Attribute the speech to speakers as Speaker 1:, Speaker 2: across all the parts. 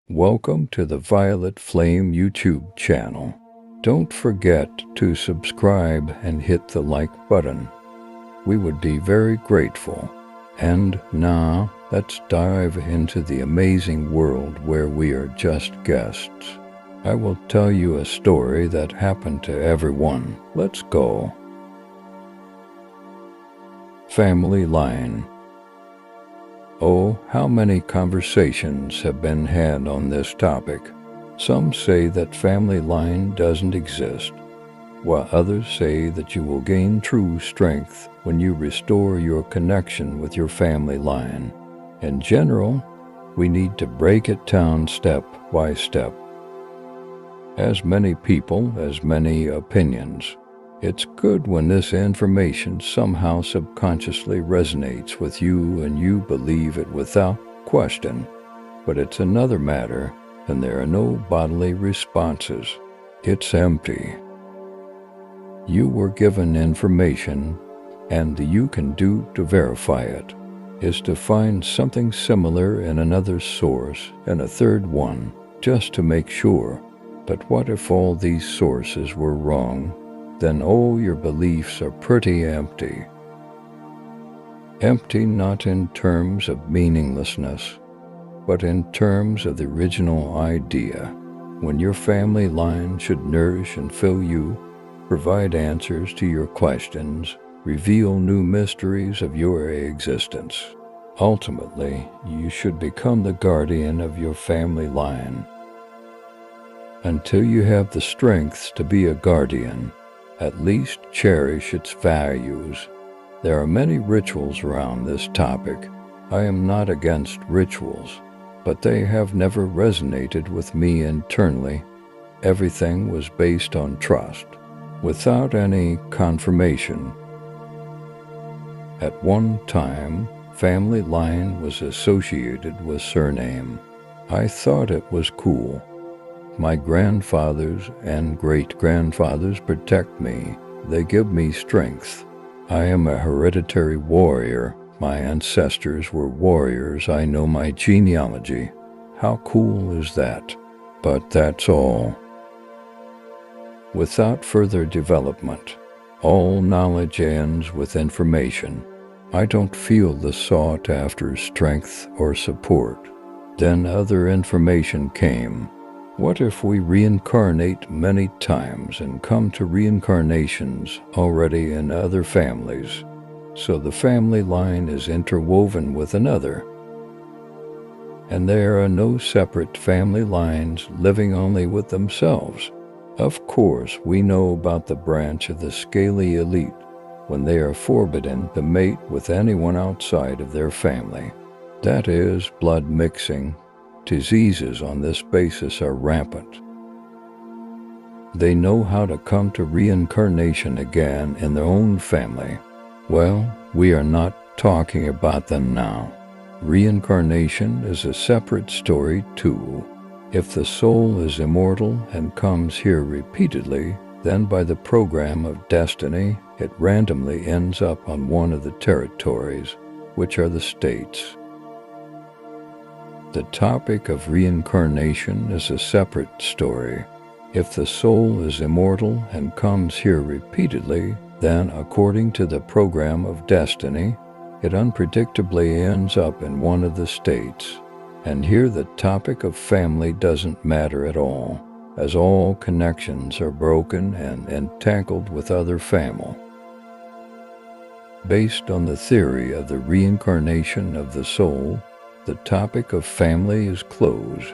Speaker 1: Welcome to the Violet Flame YouTube channel. Don't forget to subscribe and hit the like button. We would be very grateful. And now, let's dive into the amazing world where we are just guests. I will tell you a story that happened to everyone. Let's go. Family line. Oh, how many conversations have been had on this topic. Some say that family line doesn't exist, while others say that you will gain true strength when you restore your connection with your family line. In general, we need to break it down step by step. As many people, as many opinions. It's good when this information somehow subconsciously resonates with you and you believe it without question. But it's another matter, and there are no bodily responses. It's empty. You were given information, and the you can do to verify it is to find something similar in another source and a third one, just to make sure. But what if all these sources were wrong? Then all your beliefs are pretty empty. Empty not in terms of meaninglessness, but in terms of the original idea, when your family line should nourish and fill you, provide answers to your questions, reveal new mysteries of your existence. Ultimately, you should become the guardian of your family line. Until you have the strength to be a guardian, at least cherish its values. There are many rituals around this topic. I am not against rituals, but they have never resonated with me internally. Everything was based on trust, without any confirmation. At one time, family line was associated with surname. I thought it was cool. My grandfathers and great-grandfathers protect me. They give me strength. I am a hereditary warrior. My ancestors were warriors. I know my genealogy. How cool is that? But that's all. Without further development, all knowledge ends with information. I don't feel the sought after strength or support. Then other information came. What if we reincarnate many times and come to reincarnations already in other families, so the family line is interwoven with another? And there are no separate family lines living only with themselves. Of course, we know about the branch of the scaly elite when they are forbidden to mate with anyone outside of their family. That is, blood mixing. Diseases on this basis are rampant. They know how to come to reincarnation again in their own family. Well, we are not talking about them now. Reincarnation is a separate story too. If the soul is immortal and comes here repeatedly, then by the program of destiny, it randomly ends up on one of the territories, which are the states. The topic of reincarnation is a separate story. If the soul is immortal and comes here repeatedly, then according to the program of destiny, it unpredictably ends up in one of the states. And here the topic of family doesn't matter at all, as all connections are broken and entangled with other family. Based on the theory of the reincarnation of the soul, the topic of family is closed,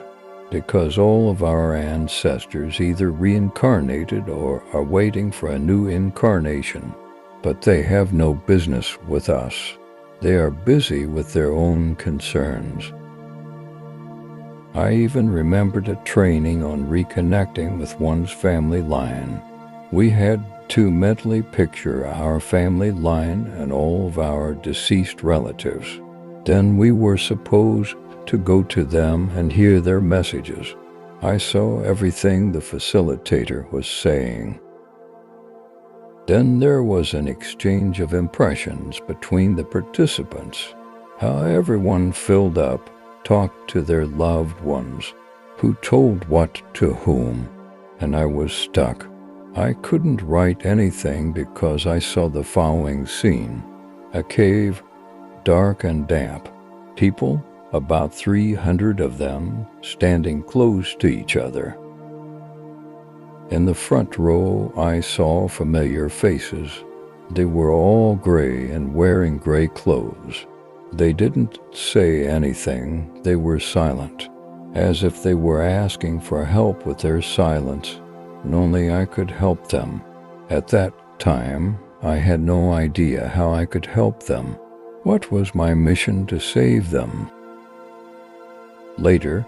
Speaker 1: because all of our ancestors either reincarnated or are waiting for a new incarnation, but they have no business with us. They are busy with their own concerns. I even remembered a training on reconnecting with one's family line. We had to mentally picture our family line and all of our deceased relatives. Then we were supposed to go to them and hear their messages. I saw everything the facilitator was saying. Then there was an exchange of impressions between the participants, how everyone filled up, talked to their loved ones, Who told what to whom? And I was stuck. I couldn't write anything because I saw the following scene. A cave, dark and damp. People, about 300 of them, standing close to each other. In the front row, I saw familiar faces. They were all gray and wearing gray clothes. They didn't say anything. They were silent, as if they were asking for help with their silence, and only I could help them. At that time, I had no idea how I could help them. What was my mission to save them? Later,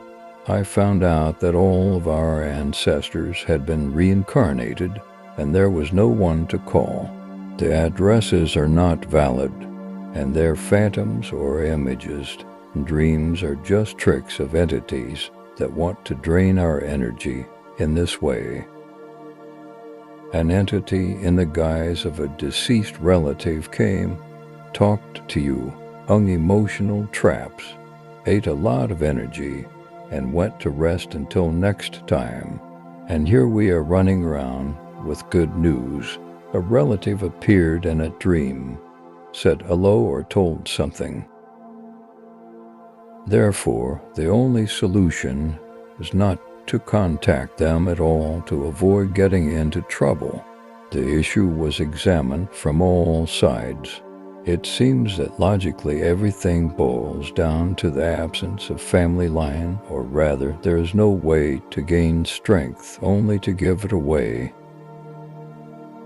Speaker 1: I found out that all of our ancestors had been reincarnated, and there was no one to call. The addresses are not valid, and their phantoms or images and dreams are just tricks of entities that want to drain our energy in this way. An entity in the guise of a deceased relative came, talked to you, hung emotional traps, ate a lot of energy, and went to rest until next time. And here we are running around with good news. A relative appeared in a dream, said hello or told something. Therefore, the only solution is not to contact them at all to avoid getting into trouble. The issue was examined from all sides. It seems that logically everything boils down to the absence of family line, or rather, there is no way to gain strength, only to give it away.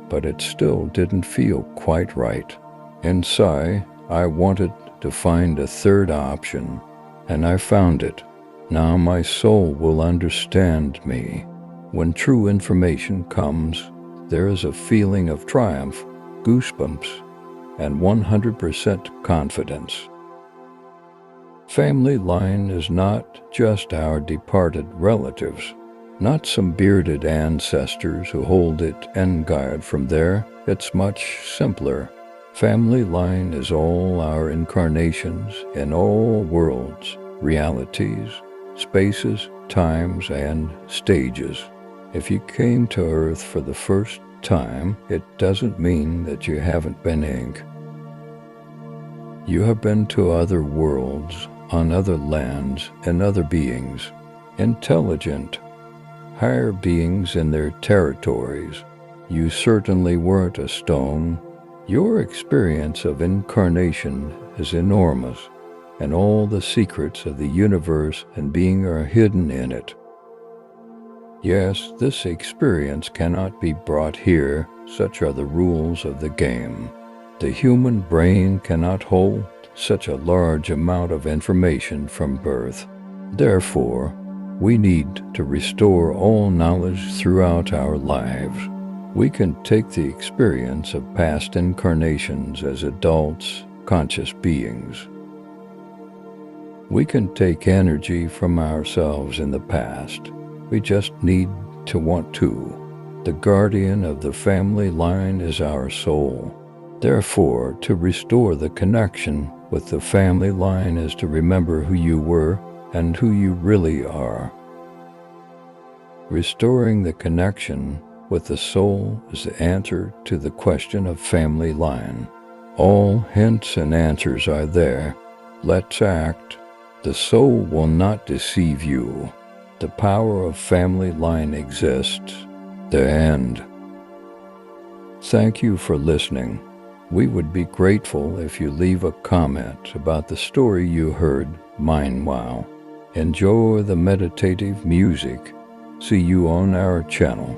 Speaker 1: But it still didn't feel quite right. Inside, I wanted to find a third option, and I found it. Now my soul will understand me. When true information comes, there is a feeling of triumph, goosebumps, and 100% confidence. Family line is not just our departed relatives, not some bearded ancestors who hold it and guide from there. It's much simpler. Family line is all our incarnations in all worlds, realities, spaces, times, and stages. If you came to Earth for the first time, it doesn't mean that you haven't been ink. You have been to other worlds, on other lands, and other beings, intelligent, higher beings in their territories. You certainly weren't a stone. Your experience of incarnation is enormous, and all the secrets of the universe and being are hidden in it. Yes, this experience cannot be brought here. Such are the rules of the game. The human brain cannot hold such a large amount of information from birth. Therefore, we need to restore all knowledge throughout our lives. We can take the experience of past incarnations as adults, conscious beings. We can take energy from ourselves in the past. We just need to want to. The guardian of the family line is our soul. Therefore, to restore the connection with the family line is to remember who you were and who you really are. Restoring the connection with the soul is the answer to the question of family line. All hints and answers are there. Let's act. The soul will not deceive you. The power of family line exists. The end. Thank you for listening. We would be grateful if you leave a comment about the story you heard. Meanwhile, enjoy the meditative music. See you on our channel.